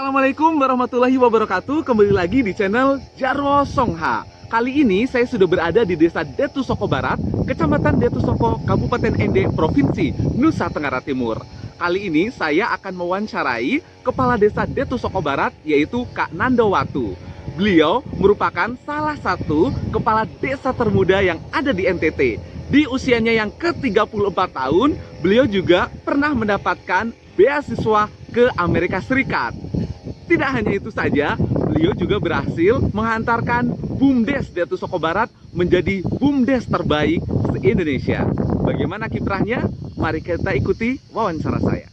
Assalamualaikum warahmatullahi wabarakatuh. Kembali lagi di channel Jarwo Songha. Kali ini saya sudah berada di Desa Detusoko Barat, Kecamatan Detusoko, Kabupaten Ende, Provinsi Nusa Tenggara Timur. Kali ini saya akan mewawancarai Kepala Desa Detusoko Barat, yaitu Kak Nando Watu. Beliau merupakan salah satu kepala desa termuda yang ada di NTT. Di usianya yang ke-34 tahun, beliau juga pernah mendapatkan beasiswa ke Amerika Serikat. Tidak hanya itu saja, beliau juga berhasil menghantarkan BUMDes Detusoko Barat menjadi BUMDes terbaik se-Indonesia. Bagaimana kiprahnya? Mari kita ikuti wawancara saya.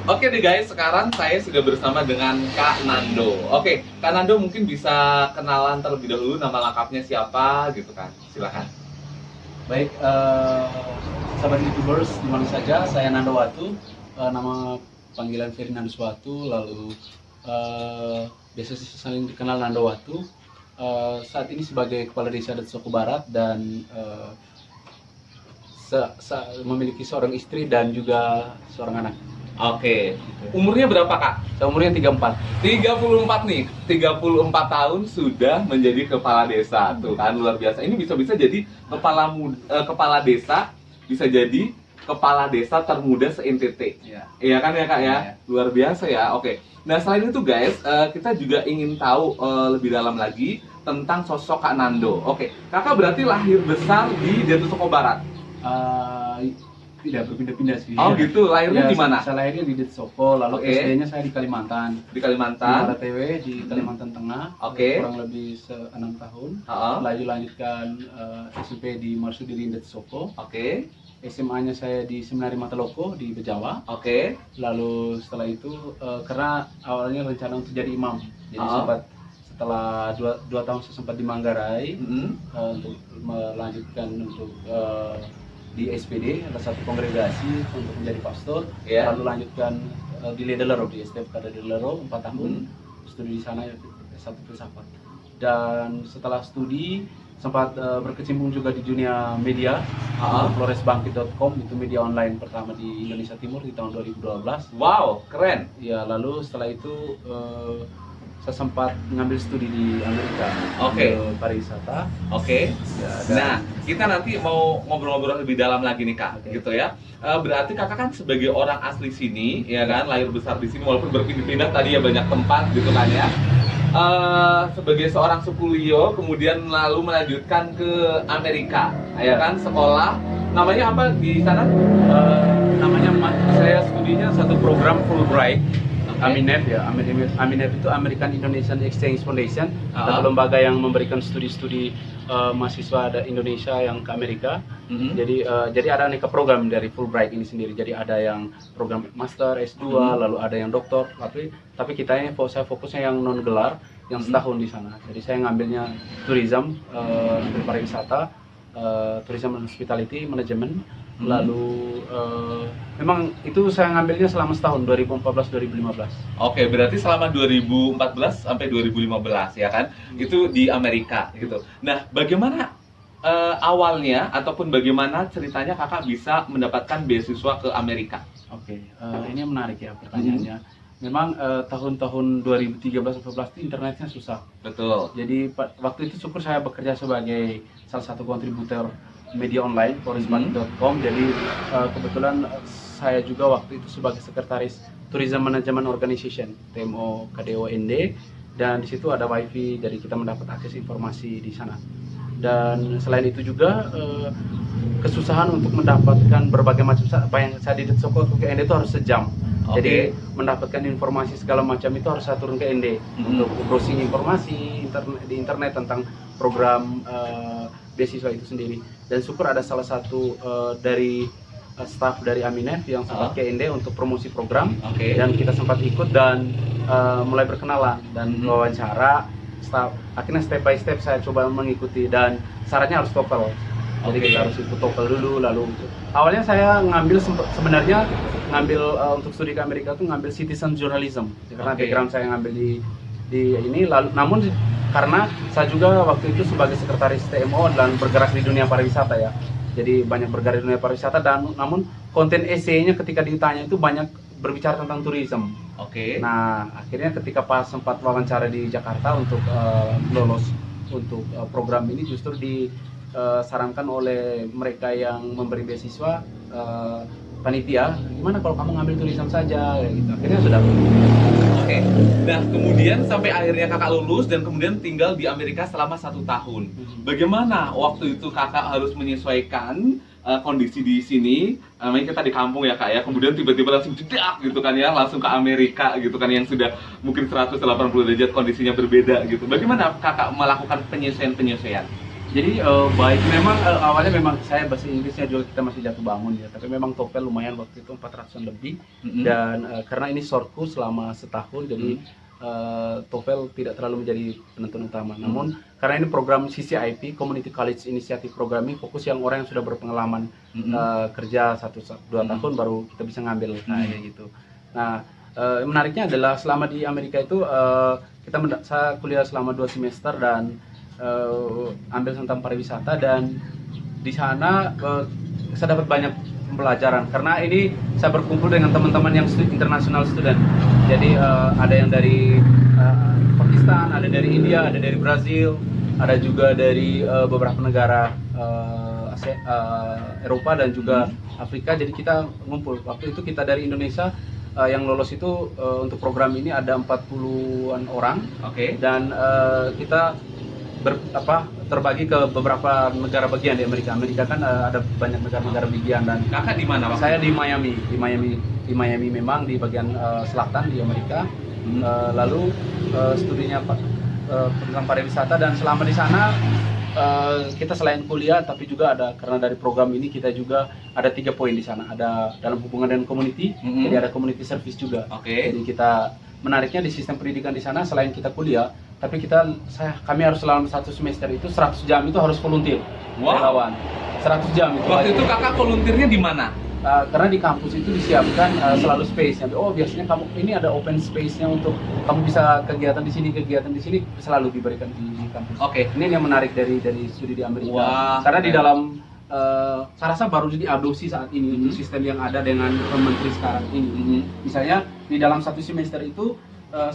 Oke deh guys, sekarang saya sudah bersama dengan Kak Nando. Oke, Kak Nando mungkin bisa kenalan terlebih dahulu, nama lengkapnya siapa gitu kan? Silakan. Baik, sahabat YouTubers di mana saja, saya Nando Watu, nama panggilan Ferdinandus Watu, lalu biasa saling dikenal Nando Watu. Saat ini sebagai Kepala Desa Detusoko Barat dan memiliki seorang istri dan juga seorang anak. Oke, umurnya berapa Kak? Saya umurnya 34. 34 nih, 34 tahun sudah menjadi kepala desa. Tuh kan, luar biasa. Ini bisa-bisa jadi kepala desa, bisa jadi kepala desa termuda se-NTT. Iya kan ya Kak ya? Luar biasa ya, oke. Nah selain itu guys, kita juga ingin tahu lebih dalam lagi tentang sosok Kak Nando. Oke, Kakak berarti lahir besar di Detusoko Barat? Tidak, berpindah-pindah sih. Oh gitu, lahirnya Ya, di mana? Saya lahirnya di Detusoko, lalu SD-nya saya di Kalimantan. Di Kalimantan? Di TW di Kalimantan Tengah. Oke. Kurang lebih 6 tahun. Uh-huh. Lalu lanjutkan SMP di Marsudiri Detusoko. Oke. SMA-nya saya di Seminari Mataloko di Bejawa. Oke. Lalu setelah itu karena awalnya rencana untuk jadi imam. Jadi sempat setelah 2 tahun saya sempat di Manggarai untuk melanjutkan untuk di SPD, ada satu kongregasi untuk menjadi pastor. Lalu lanjutkan di Ledelero, di STF Kada Ledelero 4 tahun studi di sana S1 filsafat. Dan setelah studi sempat berkecimpung juga di dunia media, floresbangkit.com, itu media online pertama di Indonesia Timur di tahun 2012. Wow, keren. Ya, lalu setelah itu saya sempat ngambil studi di Amerika. Oke. Pariwisata. Oke. Ya, nah, kita nanti mau ngobrol-ngobrol lebih dalam lagi nih Kak, gitu ya. Berarti Kakak kan sebagai orang asli sini, ya kan, lahir besar di sini walaupun berpindah-pindah tadi ya banyak tempat gitu kan ya. Sebagai seorang Sukulio, kemudian lalu melanjutkan ke Amerika, ya kan, sekolah. Namanya apa di sana? Namanya saya studinya satu program Fulbright. AMINEF ya, AMINEF itu American Indonesian Exchange Foundation, satu lembaga yang memberikan studi-studi mahasiswa Indonesia yang ke Amerika. Jadi ada aneka program dari Fulbright ini sendiri. Jadi ada yang program master, S2, lalu ada yang doktor. Tapi kita ini saya fokusnya yang non gelar, yang setahun di sana. Jadi saya ngambilnya tourism, pariwisata, tourism and hospitality management. Lalu memang itu saya ngambilnya selama setahun, 2014-2015. Oke, berarti selama 2014 sampai 2015 ya kan? Itu di Amerika gitu. Nah, bagaimana awalnya ataupun bagaimana ceritanya Kakak bisa mendapatkan beasiswa ke Amerika? Oke, ini menarik ya pertanyaannya. Memang tahun-tahun 2013-2014 itu internetnya susah. Betul. Jadi waktu itu syukur saya bekerja sebagai salah satu kontributor media online floresbangkit.com. Jadi kebetulan saya juga waktu itu sebagai sekretaris Tourism Management Organization TMO KDOND, dan di situ ada wifi, jadi kita mendapat akses informasi di sana. Dan selain itu juga kesusahan untuk mendapatkan berbagai macam apa yang saya di Detusoko ke ND itu harus sejam. Jadi mendapatkan informasi segala macam itu harus saya turun ke ND untuk browsing informasi di internet tentang program beasiswa itu sendiri. Dan syukur ada salah satu dari staff dari AMINEF yang sempat ke ND untuk promosi program, dan kita sempat ikut dan mulai berkenalan dan wawancara. Akhirnya step by step saya coba mengikuti, dan syaratnya harus TOEFL. Jadi Oke. kita harus ikut TOEFL dulu, lalu awalnya saya ngambil sebenarnya ngambil untuk studi ke Amerika tuh ngambil citizen journalism karena Oke. background saya ngambil di ini, lalu namun karena saya juga waktu itu sebagai sekretaris TMO dan bergerak di dunia pariwisata ya. Jadi banyak bergerak di dunia pariwisata dan namun konten esainya ketika ditanya itu banyak berbicara tentang tourism. Oke. Nah, akhirnya ketika pas sempat wawancara di Jakarta untuk lolos untuk program ini justru disarankan oleh mereka yang memberi beasiswa, panitia, gimana kalau kamu ngambil tourism saja, kayak gitu. Akhirnya sudah. Oke. Nah, kemudian sampai akhirnya kakak lulus dan kemudian tinggal di Amerika selama 1 tahun. Bagaimana waktu itu kakak harus menyesuaikan kondisi di sini? Namanya kita di kampung ya kak ya. Kemudian tiba-tiba langsung jedak gitu kan ya, langsung ke Amerika gitu kan yang sudah mungkin 180 derajat kondisinya berbeda gitu. Bagaimana kakak melakukan penyesuaian-penyesuaian? Jadi baik, memang awalnya memang saya bahasa Inggrisnya juga kita masih jatuh bangun ya, tapi memang TOEFL lumayan waktu itu 400-an lebih. Dan karena ini short course selama setahun, jadi TOEFL tidak terlalu menjadi penentuan utama. Namun karena ini program CCIP, Community College Initiative Programming, fokus yang orang yang sudah berpengalaman kerja 1-2 tahun baru kita bisa ngambil kayak gitu. Nah, menariknya adalah selama di Amerika itu saya kuliah selama 2 semester dan ambil tentang pariwisata, dan di sana saya dapat banyak pembelajaran karena ini saya berkumpul dengan teman-teman yang international student. Jadi ada yang dari Pakistan, ada dari India, ada dari Brazil, ada juga dari beberapa negara Eropa dan juga Afrika. Jadi kita ngumpul. Waktu itu kita dari Indonesia yang lolos itu untuk program ini ada 40-an orang. Oke. Dan kita terbagi ke beberapa negara bagian di Amerika. Amerika kan ada banyak negara-negara bagian, dan Kakak di mana waktu? saya di Miami memang di bagian selatan di Amerika. Lalu studinya tentang pariwisata, dan selama di sana kita selain kuliah tapi juga ada, karena dari program ini kita juga ada 3 poin di sana. Ada dalam hubungan dengan community, jadi ada community service juga. Oke. Jadi kita menariknya di sistem pendidikan di sana selain kita kuliah, tapi kami harus selama 1 semester itu 100 jam itu harus volunteer. Wow. Relawan. 100 jam itu. Waktu itu kakak volunteernya di mana? Karena di kampus itu disiapkan selalu space-nya. Oh, biasanya kamu ini ada open space-nya untuk kamu bisa kegiatan di sini selalu diberikan di kampus. Oke. Ini yang menarik dari studi di Amerika. Wah, Karena di keren. dalam saya rasa baru diadopsi saat ini untuk sistem yang ada dengan menteri sekarang ini. Misalnya di dalam 1 semester itu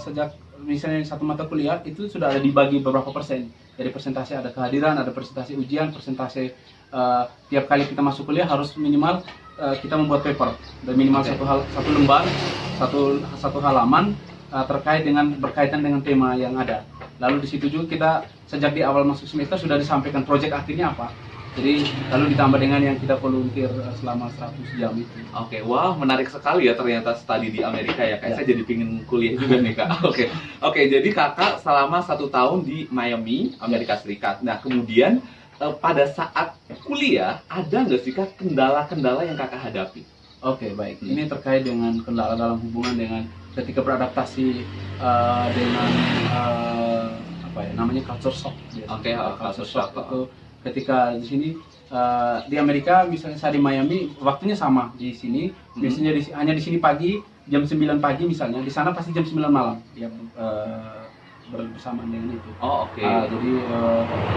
sejak misalnya 1 mata kuliah itu sudah ada dibagi beberapa persen. Jadi persentase ada kehadiran, ada persentase ujian, persentase tiap kali kita masuk kuliah harus minimal kita membuat paper, dan minimal satu lembar, satu halaman berkaitan dengan tema yang ada. Lalu di situ juga kita sejak di awal masuk semester sudah disampaikan proyek akhirnya apa. Jadi lalu ditambah dengan yang kita volunteer selama 100 jam itu. Oke, wah menarik sekali ya ternyata studi di Amerika ya kak. Ya. Saya jadi pingin kuliah juga nih kak. Oke, jadi kakak selama 1 tahun di Miami, Amerika Serikat. Nah kemudian pada saat kuliah ada nggak sih kak kendala-kendala yang kakak hadapi? Oke, baik. Ini terkait dengan kendala dalam hubungan dengan ketika beradaptasi dengan namanya culture shock. Oke, culture shock. Itu ketika di sini di Amerika, misalnya saya di Miami, waktunya sama di sini. Biasanya hanya di sini pagi jam 9 pagi misalnya, di sana pasti jam 9 malam. Ya, bersamaan dengan itu. Oh oke. Jadi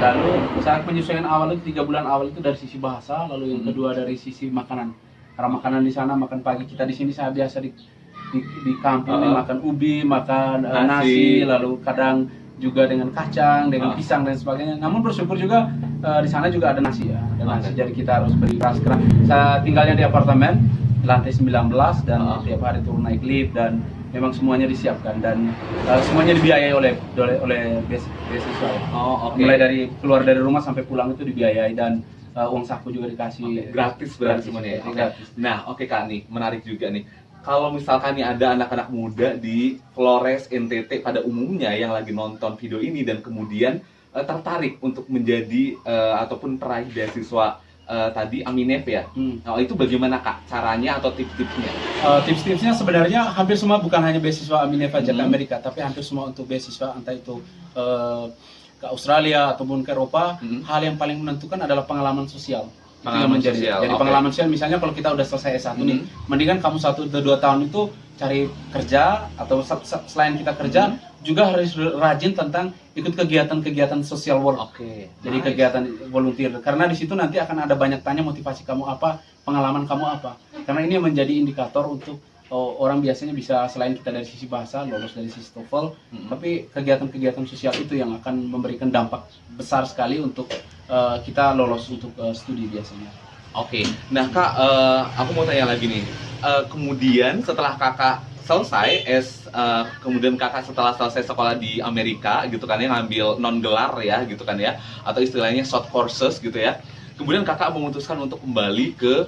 lalu saat penyesuaian awal itu 3 bulan awal itu dari sisi bahasa, lalu yang kedua dari sisi makanan. Karena makanan di sana makan pagi, kita di sini saya biasa di kampung makan ubi, makan nasi, lalu kadang juga dengan kacang, dengan pisang dan sebagainya. Namun bersyukur juga di sana juga ada nasi ya, ada nasi. Jadi kita harus beri beras kerang. Saya tinggalnya di apartemen lantai 19 dan tiap hari turun naik lift, dan memang semuanya disiapkan dan semuanya dibiayai oleh beasiswa. Mulai dari keluar dari rumah sampai pulang itu dibiayai, dan uang saku juga dikasih. Gratis berarti semuanya ya. Gratis. Nah oke kak nih, menarik juga nih. Kalau misalkan nih ada anak-anak muda di Flores NTT pada umumnya yang lagi nonton video ini dan kemudian tertarik untuk menjadi ataupun peraih beasiswa tadi Aminef ya. Nah itu bagaimana kak caranya atau tips-tipsnya? Tips-tipsnya sebenarnya hampir semua, bukan hanya beasiswa Aminef aja ke Amerika, tapi hampir semua untuk beasiswa, entah itu ke Australia ataupun ke Eropa, hal yang paling menentukan adalah pengalaman sosial. Itu yang Pengalaman menjadi. sosial, Jadi oke. pengalaman sosial, misalnya kalau kita udah selesai S1 nih, mendingan kamu 1-2 tahun itu cari kerja, atau selain kita kerja juga harus rajin tentang ikut kegiatan-kegiatan social work. Oke. Jadi Nice. kegiatan volunteer, karena di situ nanti akan ada banyak tanya motivasi kamu apa, pengalaman kamu apa. Karena ini yang menjadi indikator untuk orang biasanya bisa, selain kita dari sisi bahasa lolos dari sisi TOEFL, tapi kegiatan-kegiatan sosial itu yang akan memberikan dampak besar sekali untuk kita lolos untuk studi biasanya. Oke, nah Kak, aku mau tanya lagi nih. Kemudian setelah Kakak selesai, kemudian Kakak setelah selesai sekolah di Amerika gitu kan ya, ngambil non gelar ya gitu kan ya, atau istilahnya short courses gitu ya. Kemudian Kakak memutuskan untuk kembali ke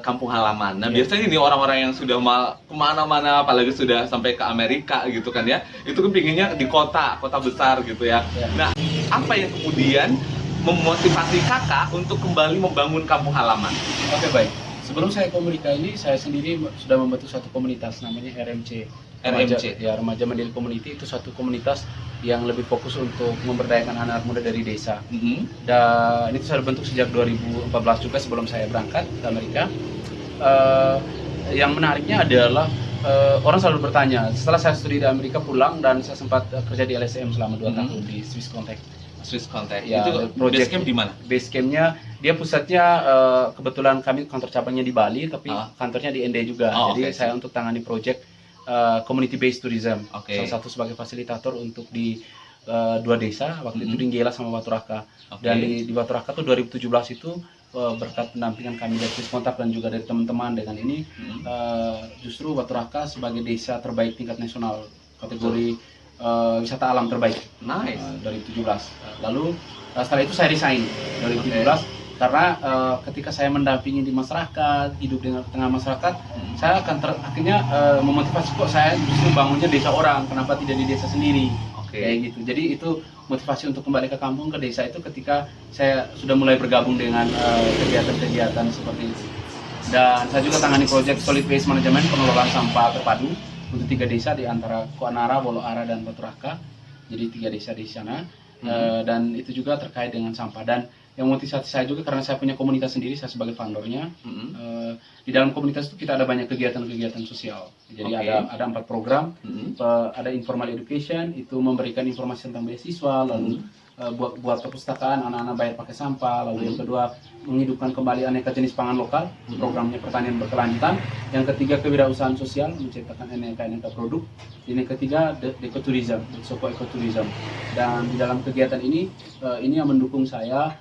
kampung halaman. Nah, biasanya nih orang-orang yang sudah kemana-mana, apalagi sudah sampai ke Amerika gitu kan ya, itu kan pinginnya di kota besar gitu ya. Nah, apa yang kemudian memotivasi Kakak untuk kembali membangun kampung halaman? Oke, baik. Sebelum saya ke Amerika ini, saya sendiri sudah membentuk satu komunitas namanya RMC. RMC? Ya, Remaja Mandiri Community, itu satu komunitas yang lebih fokus untuk memberdayakan anak muda dari desa. Dan itu saya bentuk sejak 2014 juga, sebelum saya berangkat ke Amerika. Yang menariknya adalah orang selalu bertanya, setelah saya studi di Amerika pulang dan saya sempat kerja di LSM selama 2 tahun di Swiss Contact. Swiss Contact. Ya, itu base project camp di mana? Base campnya, dia pusatnya kebetulan kami kantor cabangnya di Bali, tapi kantornya di ND juga. Jadi saya untuk tangani project community based tourism. Salah satu sebagai fasilitator untuk di 2 desa, waktu itu di Nggela sama Batu Raka. Dan di Batu Raka tuh 2017 itu berkat pendampingan kami dari Swiss Contact dan juga dari teman-teman dengan ini, justru Batu Raka sebagai desa terbaik tingkat nasional kategori wisata alam terbaik. Nice. 2017. Lalu setelah itu saya resign 2017 karena ketika saya mendampingi di masyarakat, hidup di tengah masyarakat, saya akan akhirnya memotivasi, kok saya justru bangunnya desa orang, kenapa tidak di desa sendiri. Kayak gitu. Jadi itu motivasi untuk kembali ke kampung, ke desa itu ketika saya sudah mulai bergabung dengan kegiatan-kegiatan seperti itu. Dan saya juga tangani proyek solid waste management, pengelolaan sampah terpadu untuk 3 desa di antara Kuanara, Boloara, dan Batu Raka. Jadi 3 desa di sana. Dan itu juga terkait dengan sampah. Dan yang motivasi saya juga karena saya punya komunitas sendiri, saya sebagai foundernya. Di dalam komunitas itu kita ada banyak kegiatan-kegiatan sosial. Jadi ada 4 program. Ada informal education, itu memberikan informasi tentang beasiswa, lalu buat perpustakaan, anak-anak bayar pakai sampah. Lalu yang kedua, menghidupkan kembali aneka jenis pangan lokal, programnya pertanian berkelanjutan. Yang ketiga, kewirausahaan sosial, menciptakan aneka produk. Yang ketiga, ekoturism, Soko ekoturism. Dan di dalam kegiatan ini yang mendukung saya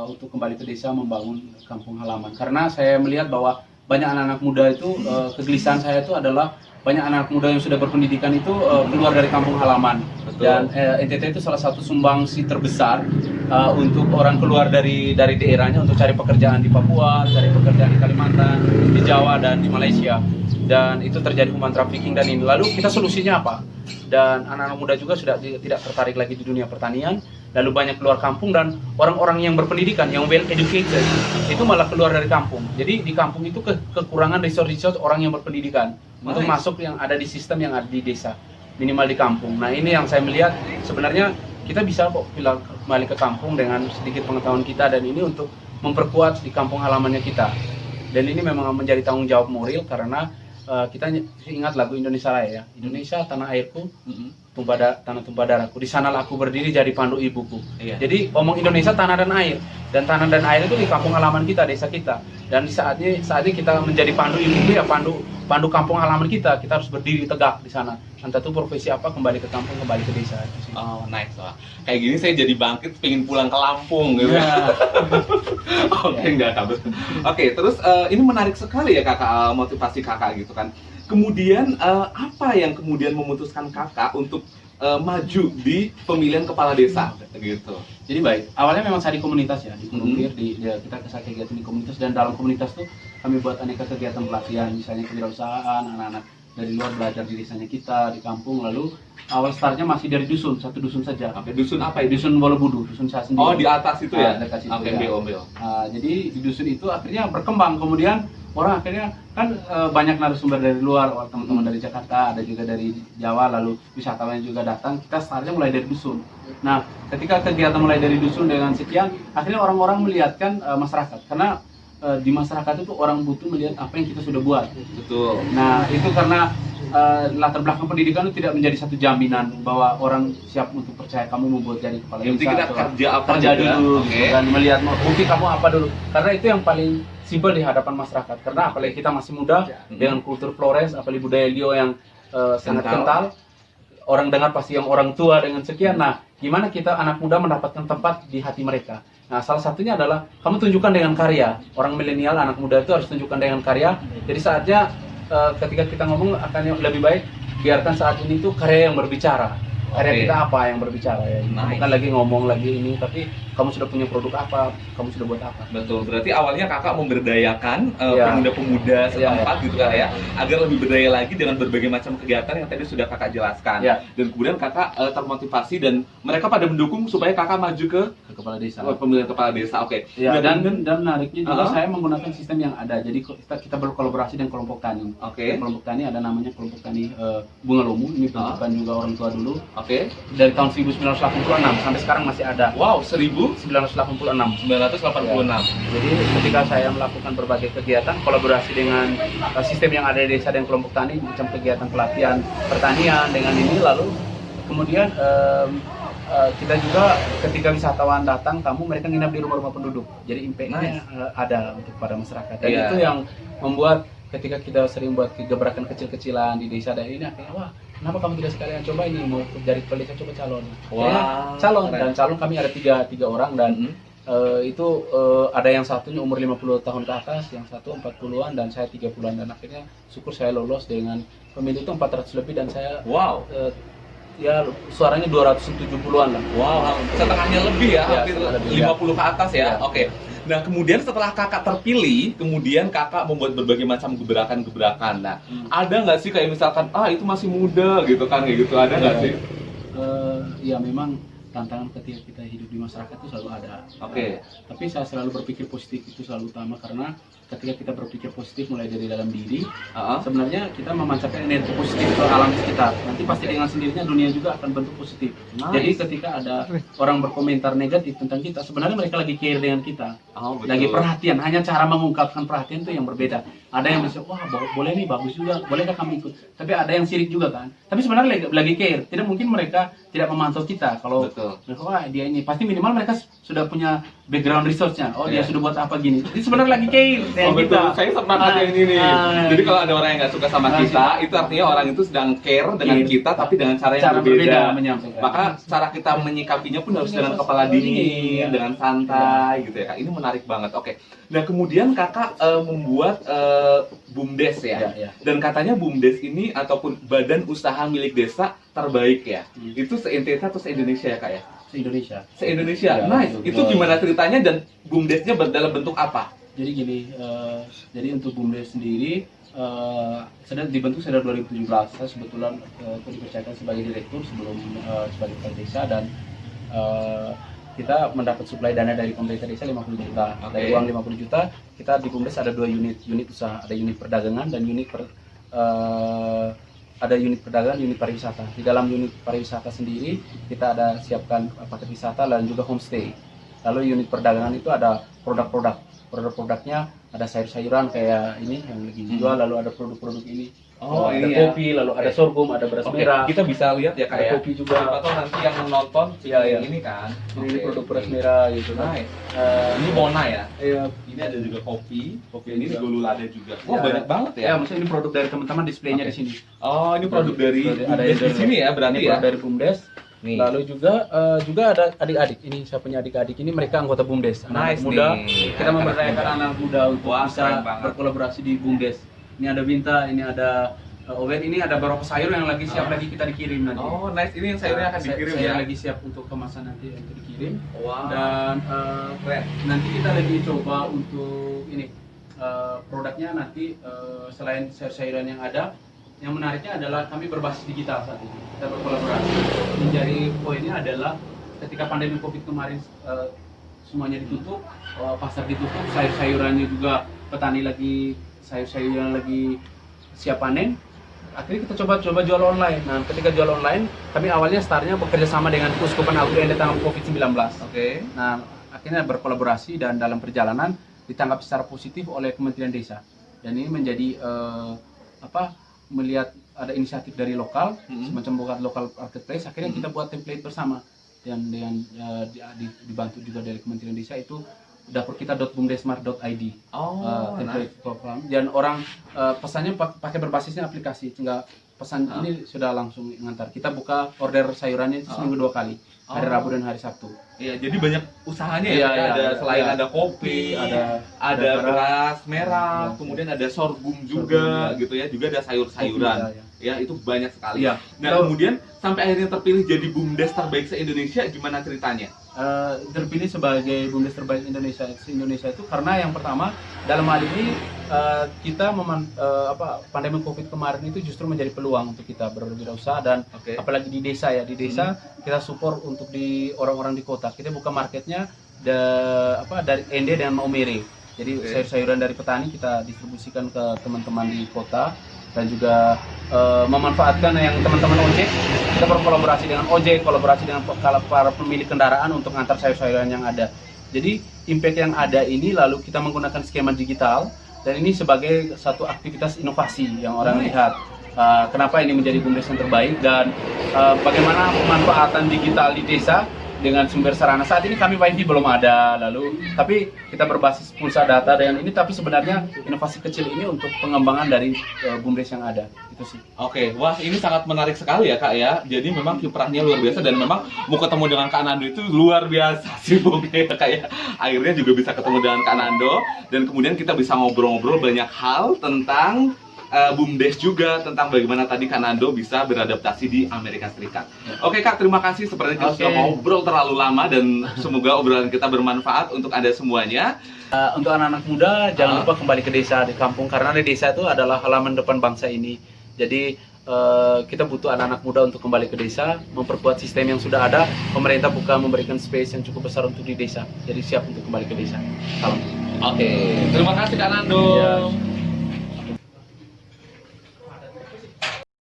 untuk kembali ke desa membangun kampung halaman. Karena saya melihat bahwa banyak anak-anak muda itu, kegelisahan saya itu adalah banyak anak muda yang sudah berpendidikan itu keluar dari kampung halaman. Dan NTT itu salah satu sumbangsi terbesar untuk orang keluar dari daerahnya untuk cari pekerjaan di Papua, cari pekerjaan di Kalimantan, di Jawa, dan di Malaysia. Dan itu terjadi human trafficking dan ini. Lalu kita solusinya apa? Dan anak-anak muda juga sudah tidak tertarik lagi di dunia pertanian. Lalu banyak keluar kampung, dan orang-orang yang berpendidikan, yang well educated, itu malah keluar dari kampung. Jadi di kampung itu kekurangan resource orang yang berpendidikan untuk masuk yang ada di sistem yang ada di desa, minimal di kampung. Nah, ini yang saya melihat sebenarnya kita bisa kok kembali ke kampung dengan sedikit pengetahuan kita, dan ini untuk memperkuat di kampung halamannya kita. Dan ini memang menjadi tanggung jawab moral karena kita ingat lagu Indonesia Raya ya. Indonesia tanah airku, tanah tumpah darahku. Di sanalah aku berdiri jadi pandu ibuku. Jadi omong Indonesia tanah dan air. Dan tanah dan air itu di kampung halaman kita, desa kita. Dan saatnya kita menjadi pandu ibuku ya, pandu kampung halaman kita. Kita harus berdiri tegak di sana. Entah itu profesi apa, kembali ke kampung, kembali ke desa. Oh, nice. Wah. Kayak gini saya jadi bangkit, pengen pulang ke Lampung gitu. Enggak kabut. Oke, terus ini menarik sekali ya Kakak, motivasi Kakak gitu kan. Kemudian apa yang kemudian memutuskan Kakak untuk maju di pemilihan kepala desa gitu? Jadi baik, awalnya memang saya di komunitas ya, di Kunumpir, kita kegiatan di komunitas, dan dalam komunitas tuh kami buat aneka kegiatan pelatihan, misalnya kewirausahaan, anak-anak dari luar belajar di desanya kita, di kampung. Lalu awal startnya masih dari dusun, satu dusun saja. Oke, dusun apa itu? Dusun Bolobudu, dusun saya sendiri. Oh, di atas itu ya? Dekat situ, Oke, ya. Beo. Jadi di dusun itu akhirnya berkembang, kemudian orang akhirnya kan banyak narasumber dari luar, teman-teman dari Jakarta, ada juga dari Jawa, lalu wisatawan juga datang. Kita startnya mulai dari dusun. Nah, ketika kegiatan mulai dari dusun dengan sekian, akhirnya orang-orang melihatkan masyarakat, karena di masyarakat itu orang butuh melihat apa yang kita sudah buat. Betul. Nah, itu karena latar belakang pendidikan itu tidak menjadi satu jaminan bahwa orang siap untuk percaya kamu membuat jadi kepala Yang penting desa kita atau kerja apa kerja juga. dulu, Oke. gitu, dan melihat bukti kamu apa dulu, karena itu yang paling simpel di hadapan masyarakat. Karena apalagi kita masih muda dengan kultur Flores, apalagi budaya Lio yang sangat kental, orang dengar pasti yang orang tua dengan sekian. Nah, gimana kita anak muda mendapatkan tempat di hati mereka? Nah, salah satunya adalah kamu tunjukkan dengan karya. Orang milenial, anak muda itu harus tunjukkan dengan karya. Jadi saatnya ketika kita ngomong akan yang lebih baik, biarkan saat ini tuh karya yang berbicara. Karya kita apa yang berbicara ya. Bukan lagi ngomong lagi ini, tapi kamu sudah punya produk apa, kamu sudah buat apa. Betul, berarti awalnya kakak memberdayakan Iya. pemuda-pemuda setempat Iya. gitu kan ya, agar lebih berdaya lagi dengan berbagai macam kegiatan yang tadi sudah kakak jelaskan. Iya. Dan kemudian kakak termotivasi dan mereka pada mendukung supaya kakak maju ke Kepala desa. pemilihan kepala desa. Oke. Ya, Nah, dan menariknya juga Uh-huh. saya menggunakan sistem yang ada. Jadi kita berkolaborasi dengan kelompok tani. Oke. Kelompok tani ada namanya kelompok tani Bunga Lomu. Ini bentukan juga orang tua dulu. Oke. Dari tahun 1986 sampai sekarang masih ada. Wow, 1986. 1986. Jadi ketika saya melakukan berbagai kegiatan kolaborasi dengan sistem yang ada di desa dan kelompok tani, macam kegiatan pelatihan pertanian dengan ini, lalu kemudian kita juga ketika wisatawan datang tamu, mereka nginap di rumah-rumah penduduk. Jadi impact-nya ada untuk pada masyarakat. Dan Iya. itu yang membuat ketika kita sering buat gebrakan kecil-kecilan di desa dan ini, akhirnya wah, kenapa kamu tidak sekalian coba ini, mau jadi kepala desa, coba calon. Wah, Akhirnya calon, keren. dan calon kami ada tiga orang, dan itu ada yang satunya umur 50 tahun ke atas, yang satu 40-an, dan saya 30-an. Dan akhirnya syukur saya lolos dengan pemilih itu 400 lebih, dan saya Wow. ya suaranya 270-an lah. Wow, setengahnya lebih ya, Ya, hampir setengah lebih, 50 ke atas ya. Ya. Oke. Nah, kemudian setelah kakak terpilih, kemudian kakak membuat berbagai macam gebrakan-gebrakan. Nah, ada nggak sih kayak misalkan, itu masih muda gitu kan, kayak gitu, ada nggak sih? Ya memang tantangan ketika kita hidup di masyarakat itu selalu ada. Oke. Tapi saya selalu berpikir positif, itu selalu utama, karena ketika kita berpikir positif mulai dari dalam diri, sebenarnya kita memancarkan energi positif ke alam sekitar. Nanti pasti dengan sendirinya dunia juga akan bentuk positif. Nice. Jadi ketika ada orang berkomentar negatif tentang kita, sebenarnya mereka lagi care dengan kita. Oh, betul. Lagi perhatian, hanya cara mengungkapkan perhatian itu yang berbeda. Ada yang bisa, wah boleh nih, bagus juga, bolehkah kami ikut? Tapi ada yang sirik juga kan. Tapi sebenarnya lagi care. Tidak mungkin mereka tidak memantau kita. Kalau Betul. mereka, wah dia ini, pasti minimal mereka sudah punya background research-nya. Oh dia Iya. sudah buat apa gini. Jadi sebenarnya lagi care dengan Oh, betul. kita. Saya pernah ada yang ini. Jadi kalau ada orang yang nggak suka sama kita, itu artinya orang itu sedang care dengan Care. kita, tapi dengan cara yang Cara berbeda. berbeda menyampaikan. Maka cara kita menyikapinya pun harus dengan kepala dingin, dengan santai gitu ya kak. Ini menarik banget. Oke. Nah kemudian kakak membuat BUMDes ya. Ya. Dan katanya BUMDes ini ataupun badan usaha milik desa terbaik ya. Hmm. Itu se-NTT atau se-Indonesia ya kak ya? Se-Indonesia. Se-Indonesia. Ya, Nice. betul. Itu gimana ceritanya dan BUMDesnya dalam bentuk apa? Jadi gini, jadi untuk BUMDes sendiri sudah dibentuk sejak 2017. Saya sebetulnya dipercayakan sebagai direktur sebelum sebagai kepala desa, dan kita mendapat suplai dana dari pemerintah desa 50 juta. Oke. Dari uang 50 juta, kita di BUMDes ada 2 unit usaha, ada unit perdagangan dan ada unit perdagangan, unit pariwisata. Di dalam unit pariwisata sendiri kita ada siapkan paket wisata dan juga homestay. Lalu unit perdagangan itu ada produk-produknya, ada sayur-sayuran kayak ini yang lagi dijual, lalu ada produk-produk ini. Oh, ada ini ya. kopi, lalu ada sorghum, ada beras Oke, merah. kita bisa lihat ya kak Ada ya. kopi juga. Siapa tahu nanti yang nonton Iya, iya. ini kan. Ini Oke, produk beras oke. merah gitu. Nice. Eh, Ini Mona ya. Iya, Ini ada juga kopi. Ini juga. Golulada juga. Wah Ya, banyak banget ya. ya, maksudnya ini produk dari teman-teman, displaynya Oke. di sini. Oh ini produk dari Ada BUMDes di sini ya berarti ini ya. produk dari BUMDes. Nih. Lalu juga ada adik-adik. Ini saya punya adik-adik, ini mereka anggota BUMDes. Anak Nice muda. nih. Kita Anak-anak memberdayakan muda. anak muda untuk Wah, bisa keren banget. berkolaborasi di BUMDes. Ini ada Binta, ini ada Owen, ini ada beberapa sayur yang lagi siap lagi kita dikirim nanti. Oh nice, ini yang sayurnya akan dikirim saya ya. lagi siap untuk kemasan nanti untuk dikirim. Wow. Dan Keren. nanti kita lagi coba untuk ini produknya nanti selain sayur-sayuran yang ada, yang menariknya adalah kami berbasis digital saat ini. Kita berkolaborasi. Menjadi poinnya adalah ketika pandemi Covid kemarin semuanya ditutup, pasar ditutup, sayur-sayurannya juga petani lagi sayur-sayuran lagi siap panen. Akhirnya kita coba jual online. Nah, ketika jual online, kami awalnya startnya bekerja sama dengan Kuskupan Agri ND tanggal Covid-19. Oke. Nah, akhirnya berkolaborasi dan dalam perjalanan ditanggapi secara positif oleh Kementerian Desa. Dan ini menjadi melihat ada inisiatif dari lokal, semacam buat lokal marketplace. Akhirnya kita buat template bersama dan dengan dibantu juga dari Kementerian Desa, itu dapurkita.bumdesmart.id. Template program. Dan orang pesannya pakai berbasisnya aplikasi, sehingga pesan ini sudah langsung ngantar. Kita buka order sayurannya itu seminggu 2 kali, hari Rabu dan hari Sabtu. Iya, jadi banyak usahanya ya. Iya, Ada iya, selain iya. ada kopi, Ada beras merah, Iya, kemudian ada sorghum juga, Sorghum, gitu ya. Juga ada sayur-sayuran. Iya, iya. Ya, itu banyak sekali. Iya. Nah, kemudian sampai akhirnya terpilih jadi BUMDes terbaik se-Indonesia, gimana ceritanya? Terpilih sebagai BUMDes terbaik Indonesia itu karena yang pertama, dalam hal ini kita pandemi Covid kemarin itu justru menjadi peluang untuk kita berwirausaha, dan apalagi di desa ya, di desa kita support untuk di orang-orang di kota. Kita buka marketnya dari Ende dan Maumere. Jadi sayur-sayuran dari petani kita distribusikan ke teman-teman di kota, dan juga memanfaatkan yang teman-teman ojek. Kita berkolaborasi dengan ojek, kolaborasi dengan para pemilik kendaraan untuk antar sayur-sayuran yang ada. Jadi impact yang ada ini lalu kita menggunakan skema digital, dan ini sebagai satu aktivitas inovasi yang orang lihat. Kenapa ini menjadi BUMDes yang terbaik, dan bagaimana pemanfaatan digital di desa dengan sumber sarana. Saat ini kami wifi belum ada, tapi kita berbasis pulsa data dengan ini. Tapi sebenarnya inovasi kecil ini untuk pengembangan dari BUMDes yang ada, itu sih. Oke, wah ini sangat menarik sekali ya Kak ya. Jadi memang kiprahnya luar biasa, dan memang mau ketemu dengan Kak Nando itu luar biasa sih Bung ya Kak ya. Akhirnya juga bisa ketemu dengan Kak Nando, dan kemudian kita bisa ngobrol-ngobrol banyak hal tentang BUMDes juga, tentang bagaimana tadi Kak Nando bisa beradaptasi di Amerika Serikat. Oke Kak, terima kasih. Sepertinya kita sudah ngobrol terlalu lama, dan semoga obrolan kita bermanfaat untuk Anda semuanya. Untuk anak-anak muda, jangan lupa kembali ke desa, di kampung, karena di desa itu adalah halaman depan bangsa ini. Jadi kita butuh anak-anak muda untuk kembali ke desa, memperkuat sistem yang sudah ada. Pemerintah memberikan space yang cukup besar untuk di desa. Jadi siap untuk kembali ke desa. Salam. Oke, terima kasih Kak Nando. Ya.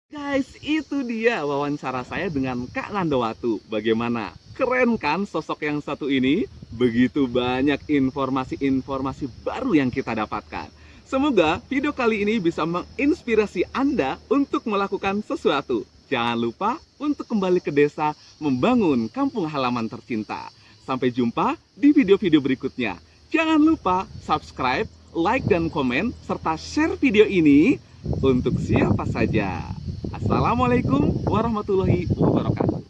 Guys, itu dia wawancara saya dengan Kak Nandowatu. Bagaimana? Keren kan sosok yang satu ini? Begitu banyak informasi-informasi baru yang kita dapatkan. Semoga video kali ini bisa menginspirasi Anda untuk melakukan sesuatu. Jangan lupa untuk kembali ke desa, membangun kampung halaman tercinta. Sampai jumpa di video-video berikutnya. Jangan lupa subscribe, like, dan komen, serta share video ini untuk siapa saja. Assalamualaikum warahmatullahi wabarakatuh.